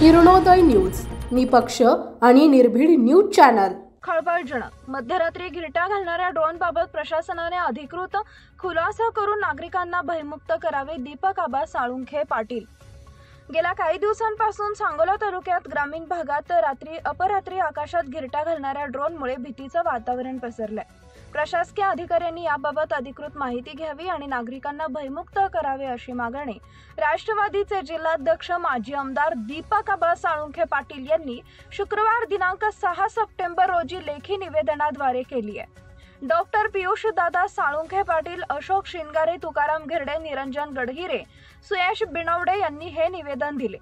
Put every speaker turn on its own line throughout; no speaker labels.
Kiranoday news, निपक्ष आणि निर्भीड न्यूज चॅनल।
खळबळजनक मध्यरात्री गिरट्या घालणाऱ्या ड्रोनबाबत प्रशासनाने अधिकृत खुलासा करून नागरिकांना भयमुक्त करावे। दीपक आबा साळुंखे पाटील। गेल्या काही दिवसांपासून सांगोला तालुक्यात ग्रामीण भागात रात्री अपरात्री आकाशात गिरट्या घालणाऱ्या ड्रोनमुळे भीतीचं वातावरण पसरलंय। प्रशासकीय अधिकाऱ्यांनी याबाबत अधिकृत माहिती घ्यावी आणि नागरिकांना भयमुक्त करावे अशी मागणी राष्ट्रवादीचे जिल्हाध्यक्ष माजी आमदार दीपक आबा साळुंखे पाटील यांनी शुक्रवार दिनांक 6 सप्टेंबर रोजी लेखी निवेदनाद्वारे केली आहे। डॉक्टर पियुष दादा साळुंखे पाटील, अशोक शिंगारे, तुकाराम गिरडे, निरंजन गडहिरे, सुयश बिनवडे यांनी हे निवेदन दिले।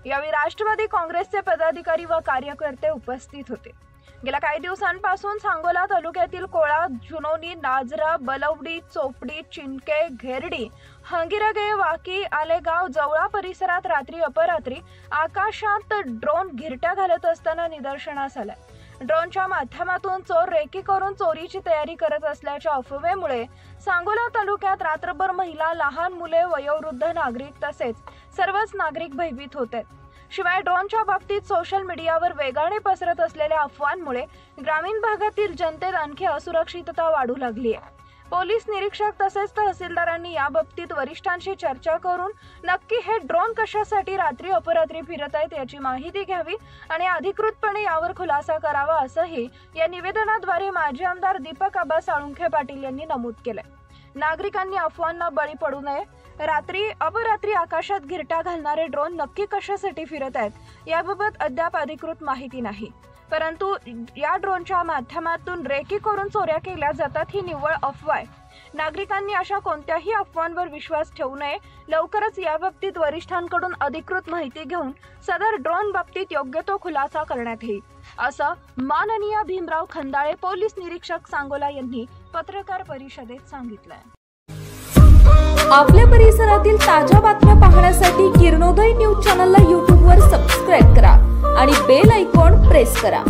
यावेळी राष्ट्रवादी काँग्रेसचे पदाधिकारी व कार्यकर्ते उपस्थित होते। गेल्या काही दिवसांपासून सांगोला तालुक्यातील कोळा, जुनोनी, नाजरा, बलवडी, चोपडी, चिंके, घेरडी, हंगिरगे, वाकी, आलेगाव, जवळा परिसरात रात्री अपरात्री आकाशात ड्रोन गिरट्या घालत असताना निदर्शनास आलं। ड्रोनच्या माध्यमातून चोर रेकी करून चोरीची तयारी करत असल्याच्या अफवेमुळे सांगोला तालुक्यात रात्रभर महिला, लहान मुले, वयोवृद्ध नागरिक तसेच सर्वच नागरिक भयभीत होते। शिवाय ड्रोनच्या बाबतीत सोशल मीडियावर वेगाने पसरत असलेल्या अफवांमुळे ग्रामीण भागातील जनतेत आणखी असुरक्षितता वाढू लागली आहे। पोलीस निरीक्षक तसेच तहसीलदारांनी याबाबतीत वरिष्ठांशी चर्चा करून नक्की हे ड्रोन कशासाठी रात्री अपरात्री फिरत आहेत याची माहिती घ्यावी आणि अधिकृतपणे यावर खुलासा करावा असंही या निवेदनाद्वारे माजी आमदार दीपक आबा साळुंखे पाटील यांनी नमूद केलंय। नागरिकांनी अफवांना बळी पडू नये। रात्री अपरात्री आकाशात गिरट्या घालणारे ड्रोन नक्की कशासाठी फिरत आहेत याबाबत अद्याप अधिकृत माहिती नाही, परंतु या ड्रोनच्या माध्यमातून रेकी करून चोऱ्या केल्या जातात ही निव्वळ अफवा आहे। नागरिकांनी अशा कोणत्याही अफवांवर विश्वास ठेवू नये। लवकरच याबाबतीत वरिष्ठांकडून अधिकृत माहिती घेऊन सदर ड्रोन बाबतीत योग्य तो खुलासा करण्यात येईल असं माननीय भीमराव खंदाळे, पोलीस निरीक्षक, सांगोला यांनी पत्रकार परिषदेत सांगितलंय।
आपल्या परिसरातील ताज्या बातम्या पाहण्यासाठी किरणोदय न्यूज चॅनलला YouTube वर सबस्क्राइब करा आणि बेल आयकॉन प्रेस करा।